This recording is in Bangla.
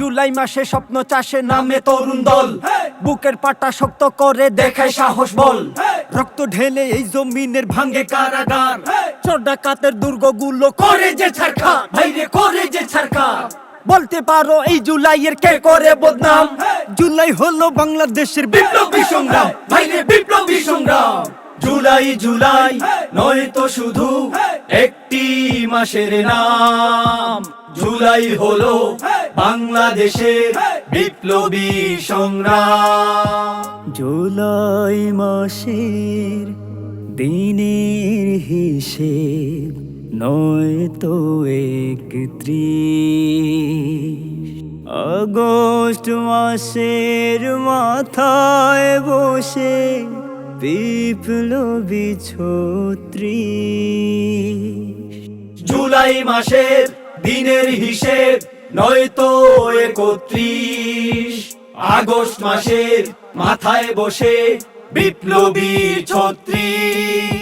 জুলাই মাসে স্বপ্ন চাষে নামে তরুণ দল, বুকের পাটা শক্ত করে দেখায় সাহস বল। রক্ত ঢেলে এই জমিনের ভাঙে কারাগার, চোর ডাকাতের দুর্গগুলো করে যে ছারখার, ভাইরে করে যে ছারখার। বলতে পারো এই জুলাইয়ের কে করে বদনাম, জুলাই হলো বাংলাদেশের বিপ্লবী সংগ্রাম, ভাইরে বিপ্লবী সংগ্রাম। জুলাই জুলাই নয় তো শুধু একটি মাসের নাম, জুলাই হলো বাংলাদেশের বিপ্লবী সংগ্রাম। জুলাই মাসের দিনের হিসেব নয় তো 31, আগস্ট মাসের মাথায় বসে বিপ্লবী 36। জুলাই মাসের দিনের হিসেব নয় তো 31, আগস্ট মাসের মাথায় বসে বিপ্লবী 36।